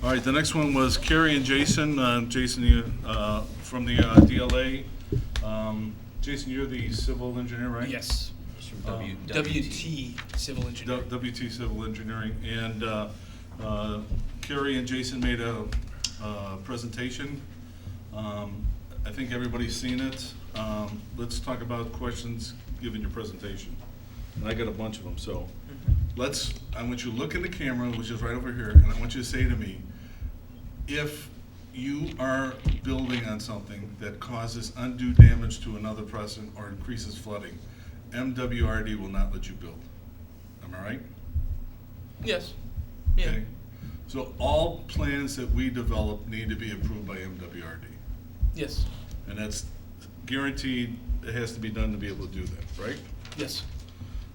All right, the next one was Carrie and Jason. Jason, you, from the DLA. Jason, you're the civil engineer, right? Yes. From WT Civil Engineering. WT Civil Engineering. And Carrie and Jason made a presentation. I think everybody's seen it. Let's talk about questions given your presentation. And I got a bunch of them, so I want you to look in the camera, which is right over here, and I want you to say to me, if you are building on something that causes undue damage to another person or increases flooding, MWRD will not let you build. Am I right? Yes. Yeah. Okay. So all plans that we develop need to be approved by MWRD. Yes. And that's guaranteed, it has to be done to be able to do that, right? Yes.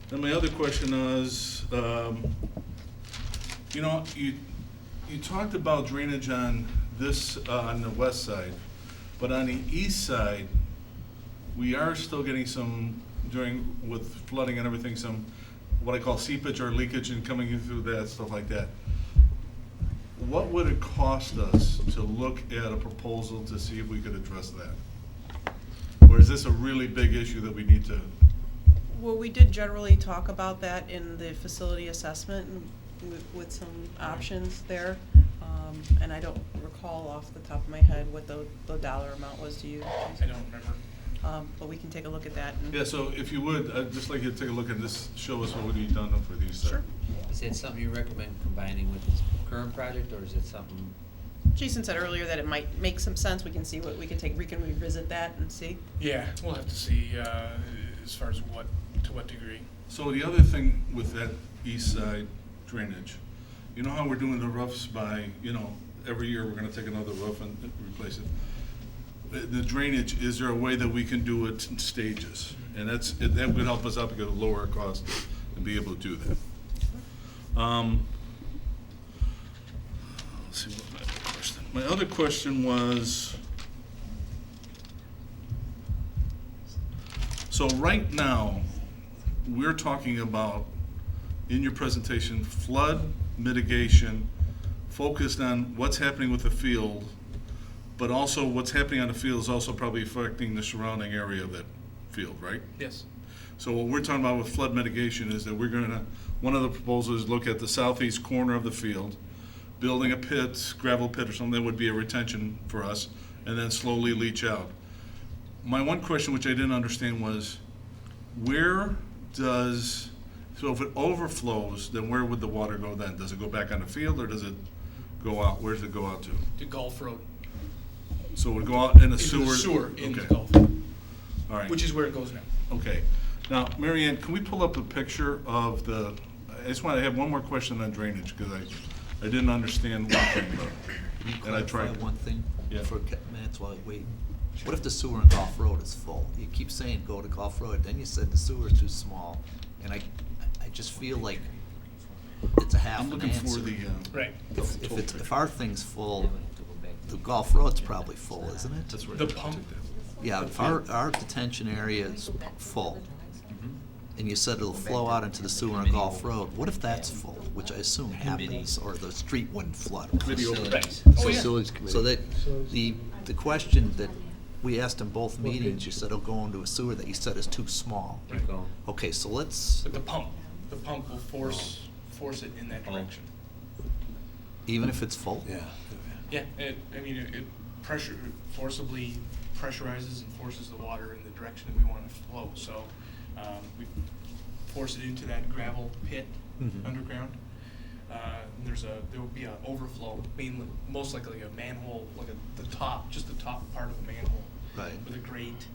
Then my other question is, you know, you talked about drainage on this, on the west side, but on the east side, we are still getting some, with flooding and everything, some, what I call seepage or leakage and coming in through that, stuff like that. What would it cost us to look at a proposal to see if we could address that? Or is this a really big issue that we need to? Well, we did generally talk about that in the facility assessment with some options there. And I don't recall off the top of my head what the dollar amount was to you. I don't remember. But we can take a look at that. And Yeah, so if you would, I'd just like you to take a look at this, show us what would be done for these. Sure. Is that something you recommend combining with this current project, or is it something? Jason said earlier that it might make some sense. We can see what we can take. We can revisit that and see. Yeah, we'll have to see as far as to what degree. So the other thing with that east side drainage, you know how we're doing the roofs by, you know, every year we're gonna take another roof and replace it. The drainage, is there a way that we can do it in stages? And that would help us out because of lower cost and be able to do that. Let's see what my other question. My other question was, so right now, we're talking about, in your presentation, flood mitigation, focused on what's happening with the field, but also what's happening on the field is also probably affecting the surrounding area of that field, right? Yes. So what we're talking about with flood mitigation is that we're gonna, one of the proposals is look at the southeast corner of the field, building a pit, gravel pit or something that would be a retention for us, and then slowly leach out. My one question, which I didn't understand, was where does, so if it overflows, then where would the water go then? Does it go back on the field or does it go out? Where does it go out to? To Gulf Road. So it would go out in the Into sewer? the sewer in the Okay. Gulf, All right. which is where it goes now. Okay. Now, Mary Ann, can we pull up a picture of the, I just want to have one more question on drainage, because I didn't understand one thing about it. And I tried. One thing Yeah. for minutes while you wait. What if the sewer on Gulf Road is full? You keep saying go to Gulf Road, then you said the sewer is too small, and I just feel like it's a half I'm an looking answer. for the, Right. If our thing's full, the Gulf Road's probably full, isn't it? The pump. Yeah, if our detention area is full, and you said it'll flow out into the sewer on Gulf Road, what if that's full, which I assume happens, or the street wouldn't flood? Right. Oh, yeah. So that, the question that we asked in both meetings, you said it'll go into a sewer that you said is too small. Right. Okay, so let's, But the pump will force it in that direction. even if it's full? Yeah, it forcibly pressurizes and forces the water in the direction that we want to flow. So we force it into that gravel pit underground. There will be an overflow, mainly, most likely a manhole, like the top part of a manhole. Right. With a grate,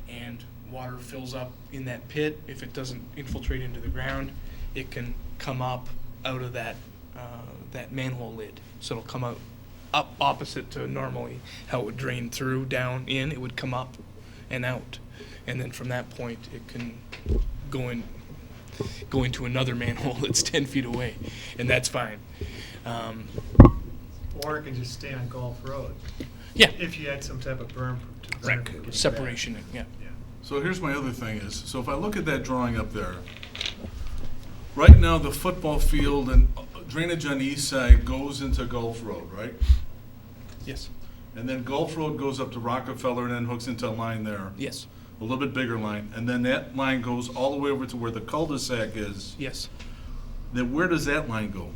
and water fills up in that pit. If it doesn't infiltrate into the ground, it can come up out of that manhole lid. So it'll come out up opposite to normally how it would drain through, down, in. It would come up and out, and then from that point it can go into another manhole that's 10 feet away, and that's fine. Or it can just stay on Gulf Road. Yeah. If you had some type of berm to Right. prevent it from getting Separation. back. Yeah. Yeah. so here's my other thing is, so if I look at that drawing up there, right now the football field and drainage on the east side goes into Gulf Road, right? Yes, And then Gulf Road goes up to Rockefeller and then hooks into a line there. yes, A little bit bigger line, and then that line goes all the way over to where the cul-de-sac is. yes. Then where does that line go?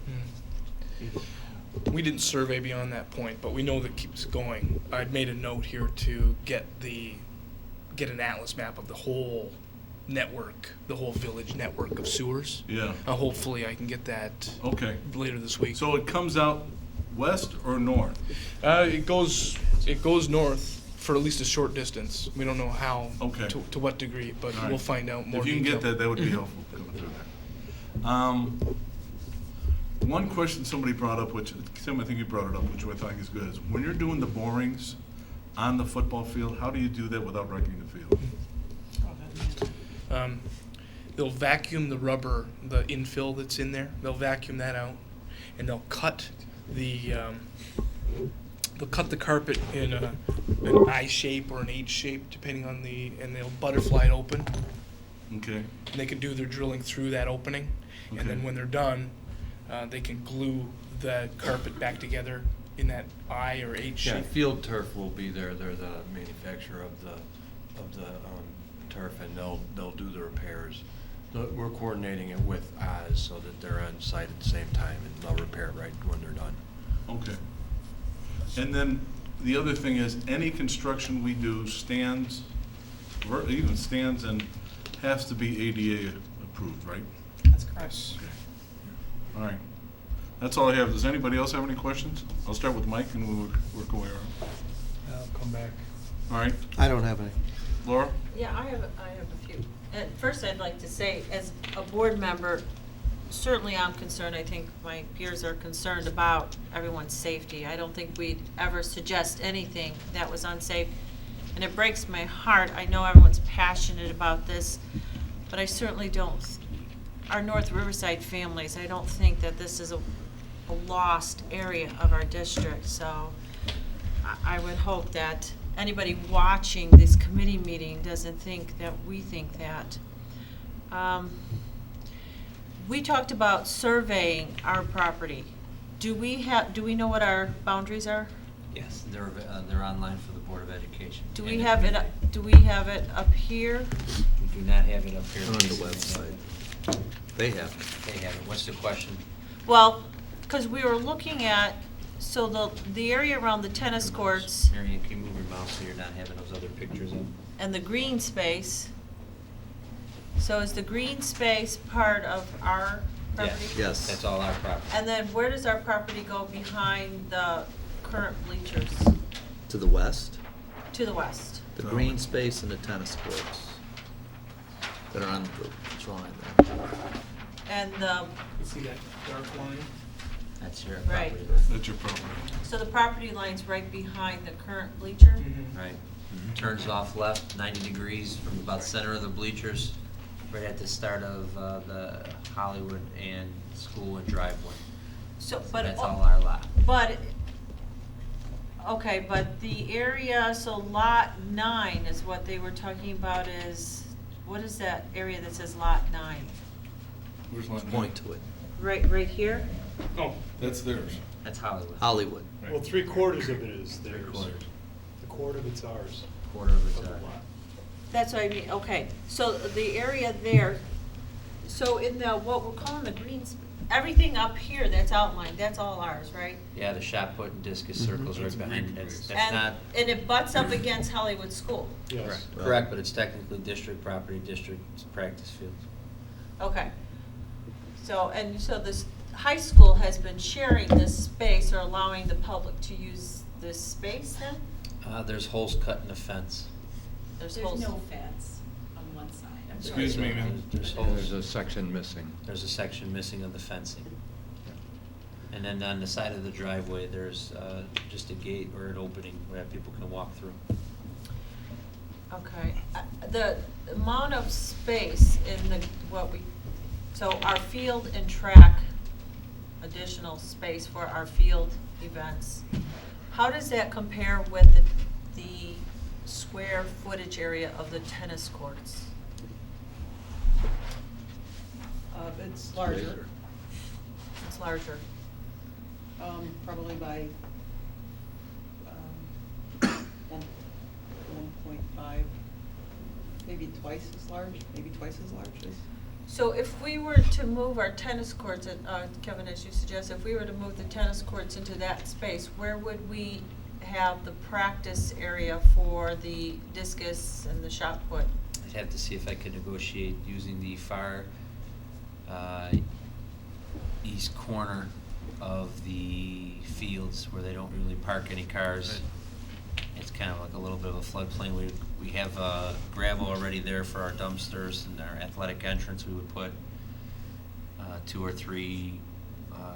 We didn't survey beyond that point, but we know that keeps going. I'd made a note here to get an atlas map of the whole network, the whole village network of sewers. Yeah, Hopefully I can get that okay. later this week. So it comes out west or north? It goes north for at least a short distance. We don't know how, Okay. to what degree, but All right. we'll find out more If you can detail. get that, that would be helpful coming through there. One question somebody brought up, which, Tim, I think you brought it up, which I think is good, is when you're doing the borings on the football field, how do you do that without wrecking the field? They'll vacuum the rubber, the infill that's in there. They'll vacuum that out, and they'll cut the carpet in an I shape or an H shape, depending on and they'll butterfly it open. Okay, And they can do their drilling through that opening, and then Okay. when they're done, they can glue the carpet back together in that I or H Yeah, shape. Field Turf will be there. They're the manufacturer of the turf, and they'll do the repairs. We're coordinating it with Oz so that they're on site at the same time, and they'll repair it right when they're done. okay. And then the other thing is, any construction we do stands, even stands and has to be ADA approved, right? That's correct. All right. That's all I have. Does anybody else have any questions? I'll start with Mike and we'll work our way around. I'll come back. All right, I don't have any. Laura? Yeah, I have a few. At first, I'd like to say, as a board member, certainly I'm concerned, I think my peers are concerned about everyone's safety. I don't think we'd ever suggest anything that was unsafe, and it breaks my heart. I know everyone's passionate about this, but I certainly don't, our North Riverside families, I don't think that this is a lost area of our district, so I would hope that anybody watching this committee meeting doesn't think that we think that. We talked about surveying our property. Do we know what our boundaries are? Yes, they're online for the Board of Education. Do And we the have it, committee. do we have it up here? We do not have it up here. On the website. They have. They have it. What's the question? Well, because we were looking at, so the area around the tennis courts Marion, can you move your mouse so you're not having those other pictures up? and the green space. So is the green space part of our property? Yes. That's all our property. And then where does our property go behind the current bleachers? To the west, To the west. the green space and the tennis courts that are on the drawing there. And You see that dark line? That's your Right. property. That's your property. so the property line's right behind the current bleacher? Right. Turns off left 90 degrees from about the center of the bleachers, right at the start of the Hollywood and school and driveway. So, So but. that's all our lot. But, okay, but the area, so lot 9 is what they were talking about is, what is that area that says lot 9? Where's line nine? Point to it. Right here? Oh, That's theirs. That's Hollywood. Hollywood. Well, 3/4 of it is theirs. Three-quarters. A quarter of it's ours. Quarter of it's Of the ours. lot. That's what I mean, okay, so the area there, so in the, what we're calling the green, everything up here that's outlined, that's all ours, right? Yeah, the shot put and discus circles right behind. That's And, not. and it butts up against Hollywood School, Yes. Correct, but it's technically district property, district practice fields. okay. So, and so this high school has been sharing this space or allowing the public to use this space then? There's holes cut in the fence. There's There's holes. no fence on one side. I'm sorry. Excuse me, ma'am. There's And holes. there's a section missing. There's a section missing of the fencing. And then on the side of the driveway, there's just a gate or an opening where people can walk through. Okay, the amount of space in the, so our field and track, additional space for our field events, how does that compare with the square footage area of the tennis courts? It's larger. It's larger? Probably by, 1.5, maybe twice as large, So if we were to move our tennis courts, Kevin, as you suggest, if we were to move the tennis courts into that space, where would we have the practice area for the discus and the shot put? I'd have to see if I could negotiate using the far east corner of the fields where they don't really park any cars. It's kind of like a little bit of a floodplain. We have gravel already there for our dumpsters and our athletic entrance. We would put 2 or 3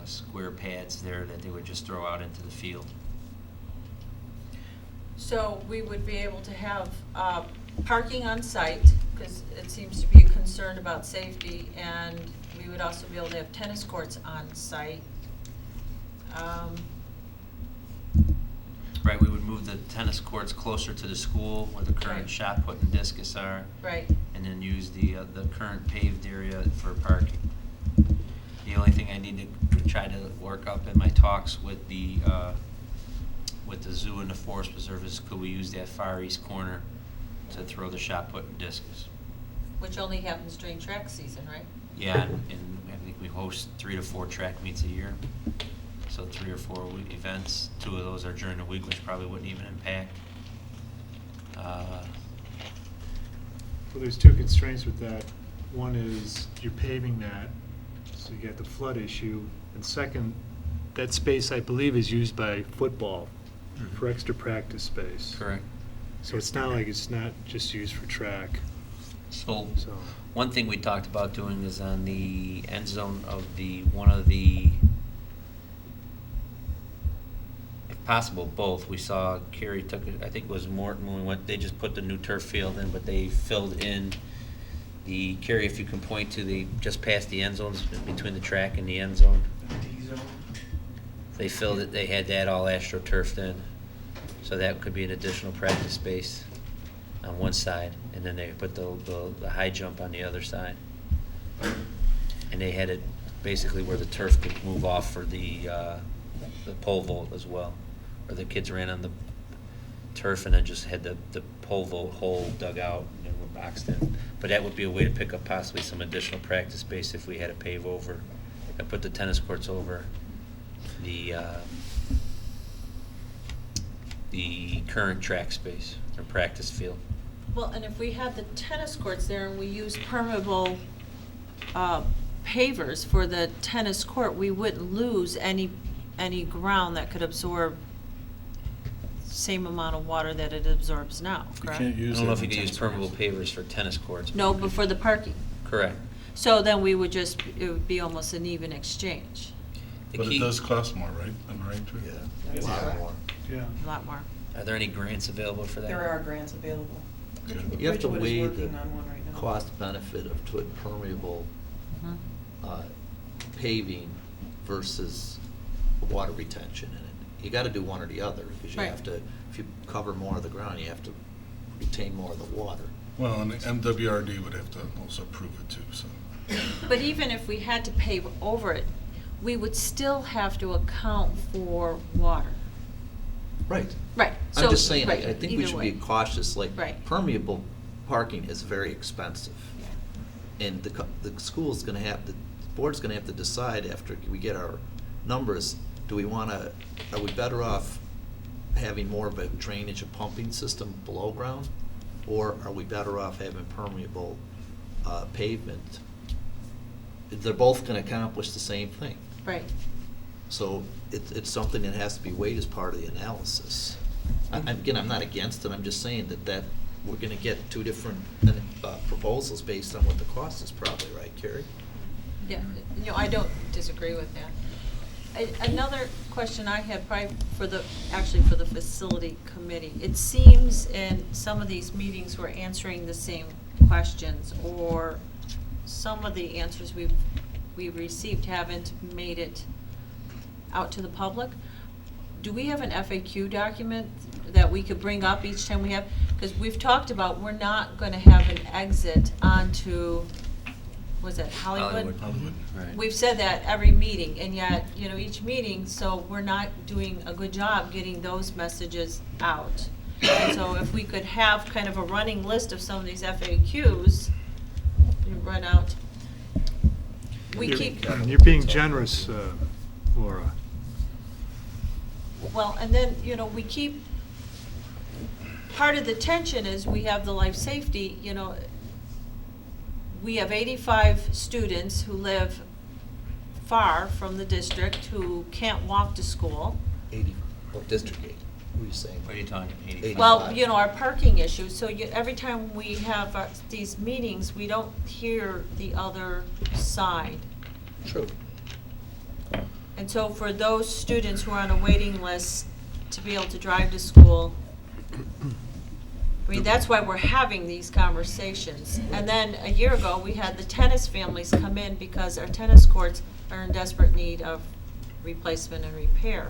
square pads there that they would just throw out into the field. So we would be able to have parking on site, because it seems to be concerned about safety, and we would also be able to have tennis courts on site. Right, we would move the tennis courts closer to the school where the current Right. shot put and discus are. Right. And then use the current paved area for parking. The only thing I need to try to work up in my talks with the zoo and the forest preserve is could we use that far east corner to throw the shot put and discus? Which only happens during track season, right? Yeah, and I think we host 3 to 4 track meets a year. So 3 or 4 events. 2 of those are during the week, which probably wouldn't even impact. Well, there's 2 constraints with that. One is you're paving that, so you get the flood issue. And second, that space, I believe, is used by football for extra practice space. Correct. So it's not like it's not just used for track. So So, one thing we talked about doing is on the end zone of one of the, if possible, both. We saw Kerry took, I think it was Morton, when we went, they just put the new turf field in, but they filled in the, Kerry, if you can point to just past the end zones, between the track and the end zone. They filled it, they had that all astroturfed in. So that could be an additional practice space on one side, and then they put the high jump on the other side. And they had it basically where the turf could move off for the pole vault as well, where the kids ran on the turf and then just had the pole vault hole dug out and were boxed in. But that would be a way to pick up possibly some additional practice space if we had to pave over and put the tennis courts over the current track space or practice field. Well, and if we had the tennis courts there and we use permeable pavers for the tennis court, we wouldn't lose any ground that could absorb same amount of water that it absorbs now, You correct? can't I use don't know that if you in could use tennis permeable courts. pavers for tennis courts. No, but for the parking. Correct. So then we would just, it would be almost an even exchange, The But it key- does cost more, right? Am I right, Drew? Yeah, a lot more. yeah. a lot more. Are there any grants available for that? There are grants available. Okay. You have to Ridgewood is weigh the working on one right now. cost benefit of permeable Mhm. paving versus water retention in it. You gotta do one or the other, because you Right. have to, if you cover more of the ground, you have to retain more of the water. Well, and the MWRD would have to also approve it too, so. But even if we had to pave over it, we would still have to account for water. Right. Right. I'm So- just saying, right, I think we either should way. be cautious, like, Right. permeable parking is very expensive. Yeah. And the school's gonna have, the board's gonna have to decide after we get our numbers, are we better off having more of a drainage and pumping system below ground? Or are we better off having permeable pavement? They're both gonna accomplish the same thing. Right. So it's something that has to be weighed as part of the analysis. Again, I'm not against it, I'm just saying that we're gonna get 2 different proposals based on what the cost is probably, right, Carrie? Yeah, I don't disagree with that. Another question I had, probably for the facility committee. It seems in some of these meetings we're answering the same questions, or some of the answers we've received haven't made it out to the public. Do we have an FAQ document that we could bring up each time we have? Because we've talked about, we're not gonna have an exit onto, was it Hollywood? Hollywood, right. We've said that every meeting, and yet, each meeting, so we're not doing a good job getting those messages out. And so if we could have kind of a running list of some of these FAQs, you run out. We keep, You're being generous, Laura. well, and then, we keep, part of the tension is we have the life safety, we have 85 students who live far from the district, who can't walk to school. 80, District 8, what are you saying? What are you talking, 85? Well, our parking issues, so every time we have these meetings, we don't hear the other side. True. And so for those students who are on a waiting list to be able to drive to school, that's why we're having these conversations. And then a year ago, we had the tennis families come in because our tennis courts are in desperate need of replacement and repair.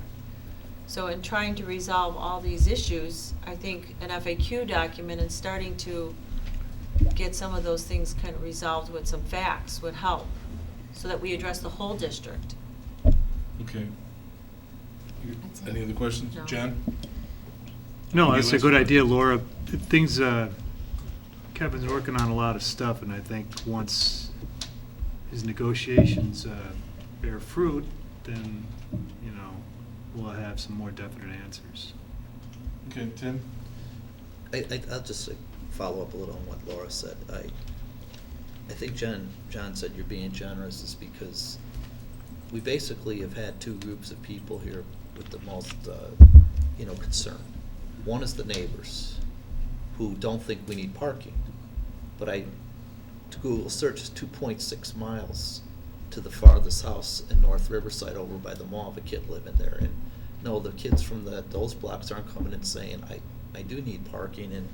So in trying to resolve all these issues, I think an FAQ document and starting to get some of those things kind of resolved with some facts would help, so that we address the whole district. Okay. That's it. Any other questions? No. Jen? No, You that's a list? good idea, Laura. Things, Kevin's working on a lot of stuff, and I think once his negotiations bear fruit, then, we'll have some more definite answers. Okay, Tim? I'll just follow up a little on what Laura said. I think John said you're being generous is because we basically have had two groups of people here with the most, concern. One is the neighbors, who don't think we need parking. But to Google search is 2.6 miles to the farthest house in North Riverside over by the mall, of a kid living there. And no, the kids from those blocks aren't coming and saying, I do need parking. And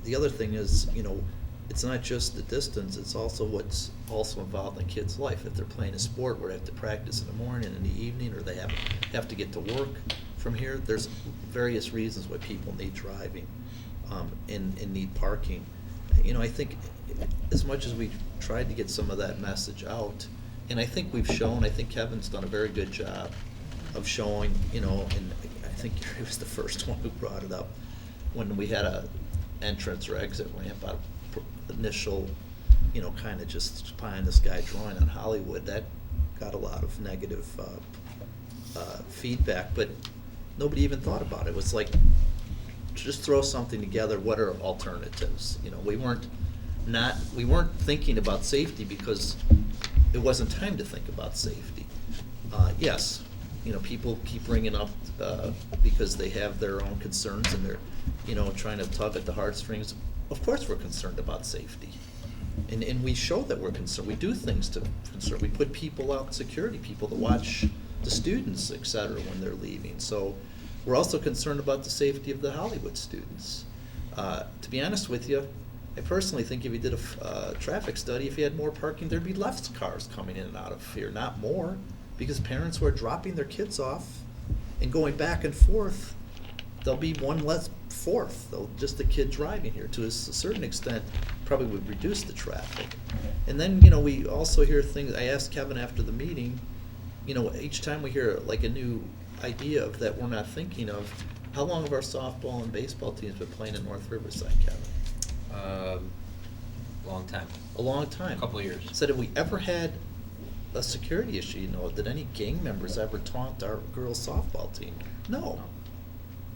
the other thing is, it's not just the distance, it's also what's also involved in kids' life. If they're playing a sport where they have to practice in the morning and in the evening, or they have to get to work from here, there's various reasons why people need driving and need parking. I think as much as we tried to get some of that message out, and I think I think Kevin's done a very good job of showing, and I think he was the first one who brought it up when we had a entrance or exit ramp out initial, kind of just pie in the sky drawing on Hollywood. That got a lot of negative feedback, but nobody even thought about it. It was like, just throw something together. What are alternatives? We weren't thinking about safety because it wasn't time to think about safety. Yes, people keep bringing up because they have their own concerns and they're, trying to tug at the heartstrings. Of course, we're concerned about safety, and we show that we're concerned. We do things to concern. We put people out, security people, to watch the students, et cetera, when they're leaving. So we're also concerned about the safety of the Hollywood students. To be honest with you, I personally think if you did a traffic study, if you had more parking, there'd be less cars coming in and out of here, not more, because parents who are dropping their kids off and going back and forth, there'll be one less fourth. Just the kid driving here, to a certain extent, probably would reduce the traffic. And then, we also hear things. I asked Kevin after the meeting, each time we hear like a new idea of that we're not thinking of, how long have our softball and baseball teams been playing in North Riverside, Kevin? Long time. A long time. Couple of years. Said, have we ever had a security issue? Did any gang members ever taunt our girls softball team? No.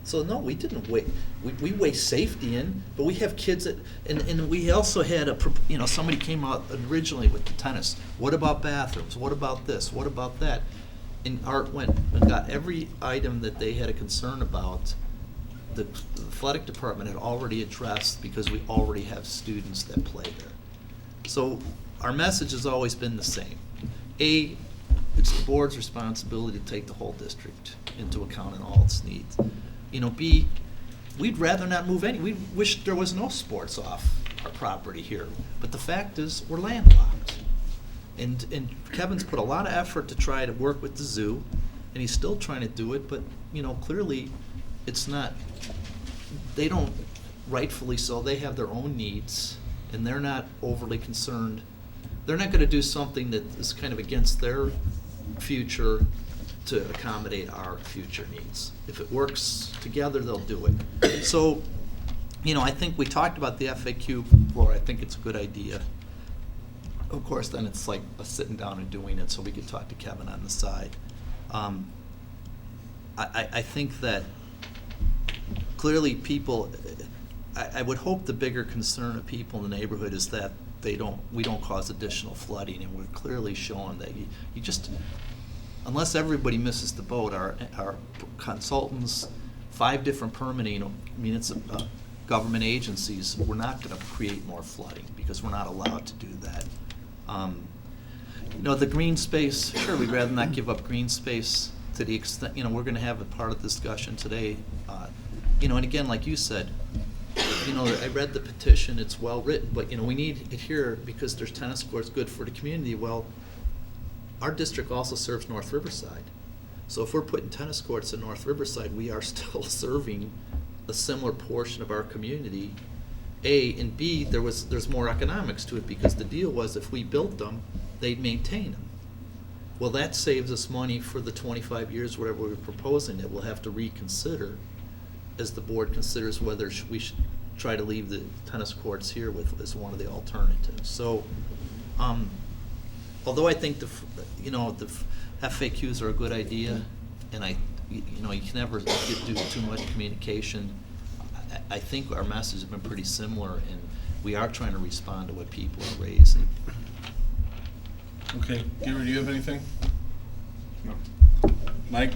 So no, we didn't wait. We weigh safety in, but we have kids that, and we also had somebody came out originally with the tennis. What about bathrooms? What about this? What about that? And Art went and got every item that they had a concern about. The athletic department had already addressed, because we already have students that play there. So our message has always been the same. A, it's the board's responsibility to take the whole district into account in all its needs. B, we'd rather not move any. We wish there was no sports off our property here. But the fact is, we're landlocked. And Kevin's put a lot of effort to try to work with the zoo, and he's still trying to do it, but, clearly it's not, they don't, rightfully so, they have their own needs, and they're not overly concerned they're not gonna do something that is kind of against their future to accommodate our future needs. If it works together, they'll do it. So, I think we talked about the FAQ before. I think it's a good idea. Of course, then it's like us sitting down and doing it, so we could talk to Kevin on the side. I think that clearly people, I would hope the bigger concern of people in the neighborhood is that we don't cause additional flooding, and we're clearly showing that you just, unless everybody misses the boat, our consultants, 5 different permitting, government agencies, we're not gonna create more flooding, because we're not allowed to do that. The green space, sure, we'd rather not give up green space to the extent, we're gonna have a part of the discussion today. And again, like you said, I read the petition, it's well-written, but, we need it here because there's tennis courts good for the community. Well, our district also serves North Riverside. So if we're putting tennis courts in North Riverside, we are still serving a similar portion of our community. A, and B, there's more economics to it, because the deal was if we built them, they'd maintain them. Well, that saves us money for the 25 years, whatever we're proposing, that we'll have to reconsider as the board considers whether we should try to leave the tennis courts here as one of the alternatives. So, although I think the FAQs are a good idea, and you can never do too much communication, I think our message has been pretty similar, and we are trying to respond to what people are raising. Okay, Gary, do you have anything? No. Mike?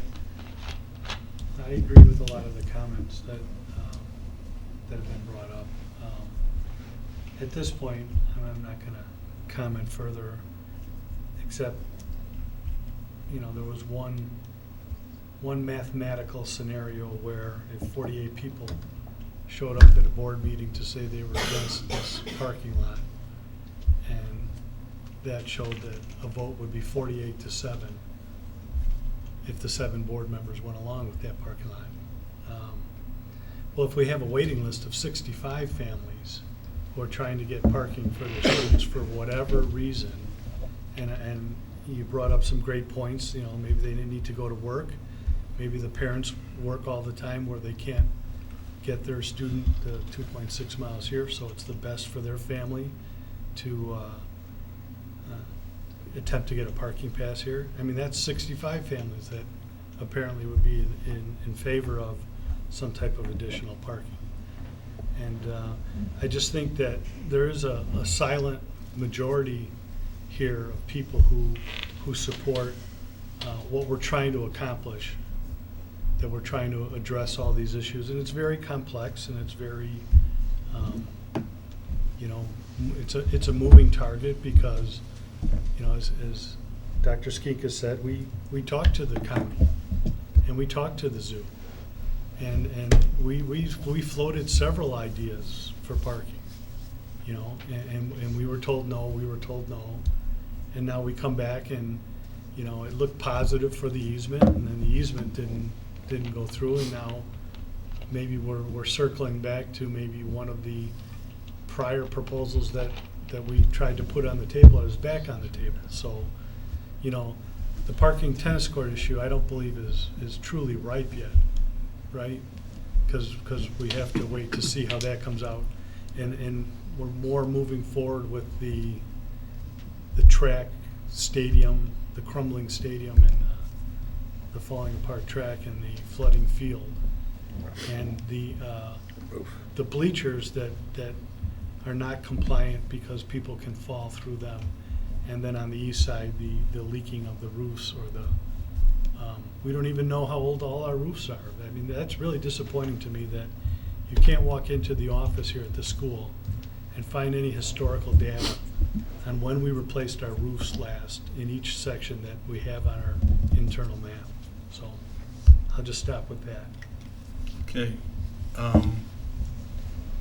I agree with a lot of the comments that have been brought up. At this point, I'm not going to comment further, except, there was one mathematical scenario where if 48 people showed up at a board meeting to say they were against this parking lot, and that showed that a vote would be 48-7 if the 7 board members went along with that parking lot. Well, if we have a waiting list of 65 families who are trying to get parking for their students for whatever reason, and you brought up some great points, maybe they didn't need to go to work, maybe the parents work all the time where they can't get their student to 2.6 miles here, so it's the best for their family to attempt to get a parking pass here. That's 65 families that apparently would be in favor of some type of additional parking. And I just think that there is a silent majority here of people who support what we're trying to accomplish, that we're trying to address all these issues. And it's very complex, and it's very, it's a moving target, because, as Dr. Skinka said, we talked to the county, and we talked to the zoo, and we floated several ideas for parking, and we were told no, and now we come back and, it looked positive for the easement, and then the easement didn't go through, and now maybe we're circling back to maybe one of the prior proposals that we tried to put on the table is back on the table. So, the parking tennis court issue, I don't believe is truly ripe yet, right? Because we have to wait to see how that comes out, and we're more moving forward with the track stadium, the crumbling stadium, and the falling apart track, and the flooding field, and the bleachers that are not compliant because people can fall through them, and then on the east side, the leaking of the roofs, or we don't even know how old all our roofs are. That's really disappointing to me, that you can't walk into the office here at the school and find any historical data on when we replaced our roofs last in each section that we have on our internal map. So I'll just stop with that. Okay.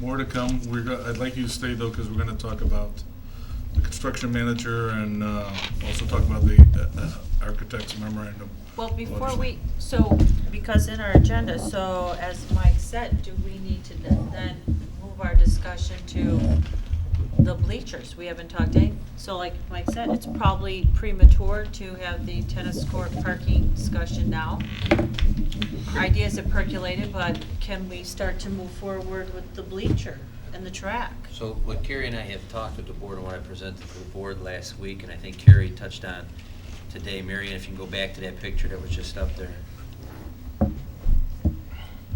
More to come. I'd like you to stay, though, because we're going to talk about the construction manager, and also talk about the architect's memorandum. Well, before because in our agenda, so as Mike said, do we need to then move our discussion to the bleachers. We haven't talked any, so like Mike said, it's probably premature to have the tennis court parking discussion now. Ideas have percolated, but can we start to move forward with the bleacher and the track? So what Carrie and I have talked with the board and what I presented to the board last week, and I think Carrie touched on today, Marion, if you can go back to that picture that was just up there.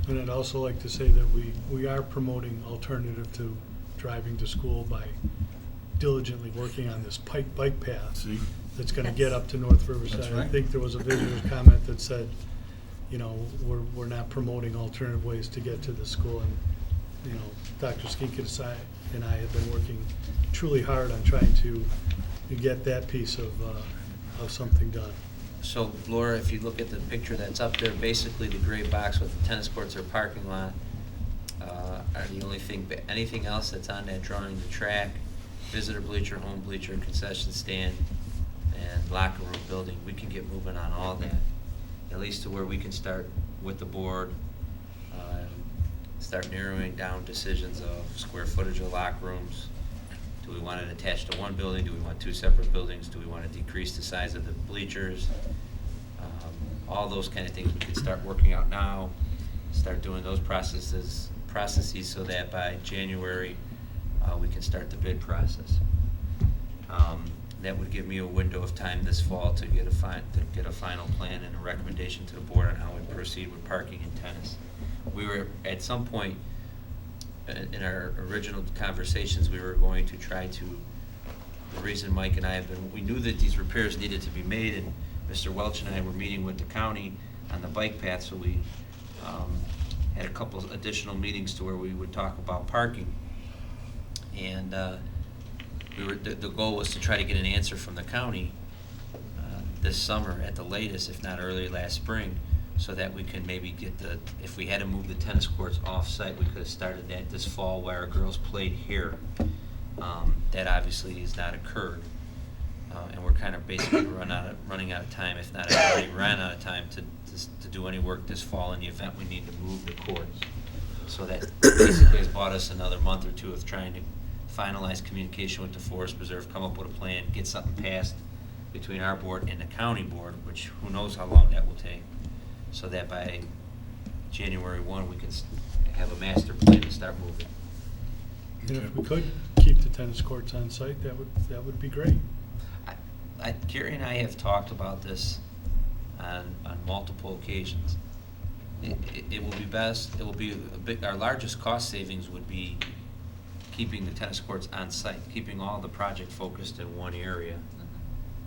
And I'd also like to say that we are promoting alternative to driving to school by diligently working on this bike path See? that's gonna get up to North Riverside. That's right. I think there was a visitor's comment that said, you know, we're not promoting alternative ways to get to the school. And, you know, Dr. Skinkis and I have been working truly hard on trying to get that piece of something done. So Laura, if you look at the picture that's up there, basically the gray box with the tennis courts or parking lot are the only thing, but anything else that's on that drawing, the track, visitor bleacher, home bleacher, concession stand, and locker room building, we can get moving on all that. At least to where we can start with the board, start narrowing down decisions of square footage of locker rooms. Do we want it attached to one building? Do we want two separate buildings? Do we want to decrease the size of the bleachers? All those kind of things we could start working out now, start doing those processes so that by January, we can start the bid process. That would give me a window of time this fall to get a final plan and a recommendation to the board on how we proceed with parking and tennis. We were, at some point, in our original conversations, we were going to try to, the reason Mike and I have been, we knew that these repairs needed to be made, and Mr. Welch and I were meeting with the county on the bike path, so we had a couple of additional meetings to where we would talk about parking. And the goal was to try to get an answer from the county this summer at the latest, if not early last spring, so that we can maybe get if we had to move the tennis courts off-site, we could have started that this fall where our girls played here. That obviously has not occurred. And we're kind of basically running out of time, if not already ran out of time to do any work this fall in the event we need to move the courts. So that basically has bought us another month or two of trying to finalize communication with the Forest Preserve, come up with a plan, get something passed between our board and the county board, which who knows how long that will take, so that by January 1 we can have a master plan to start moving. And if we could keep the tennis courts on site, that would be great. Carrie and I have talked about this on multiple occasions. It will be best, it will be our largest cost savings would be keeping the tennis courts on site, keeping all the project focused in one area.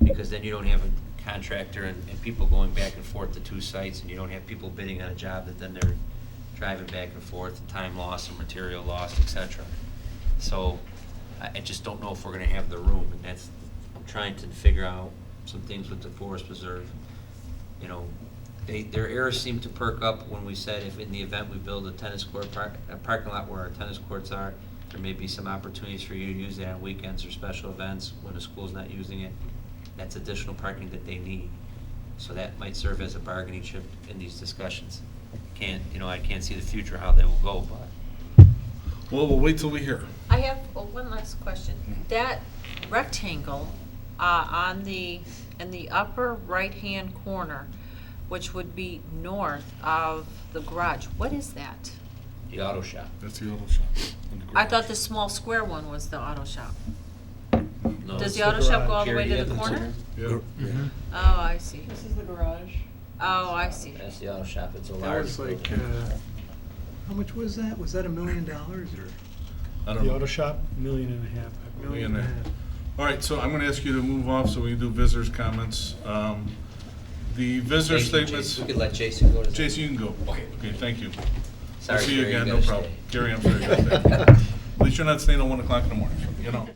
Because then you don't have a contractor and people going back and forth to two sites, and you don't have people bidding on a job that then they're driving back and forth, and time loss and material loss, etc. So I just don't know if we're gonna have the room, and I'm trying to figure out some things with the Forest Preserve. You know, their ears seem to perk up when we said if in the event we build a tennis court a parking lot where our tennis courts are, there may be some opportunities for you to use that on weekends or special events when the school's not using it. That's additional parking that they need. So that might serve as a bargaining chip in these discussions. I can't see the future how they will go, but. Well, we'll wait till we hear. I have one last question. That rectangle in the upper right-hand corner, which would be north of the garage, what is that? The auto shop. That's the auto shop. in the I thought garage. the small square one was the auto shop. No, Does it's the auto shop go all the Jerry way to the Evans. corner? Yeah. Mm-hmm. Oh, I see. This is the garage. Oh, I see. That's the auto shop. It's a That large was like, building. how much was that? Was that $1 million or? I don't The know. auto shop, $1.5 million. Million and a half. All right, so I'm gonna ask you to move off so we can do visitors' comments. The visitor Jason, statements. We could let Jason go to. Jason, you can go. Okay, thank you. Sorry, I'll see you Gary, again, you no gotta problem. stay. Gary, I'm sorry. You gotta stay. At least you're not staying till 1 o'clock in the morning, you know.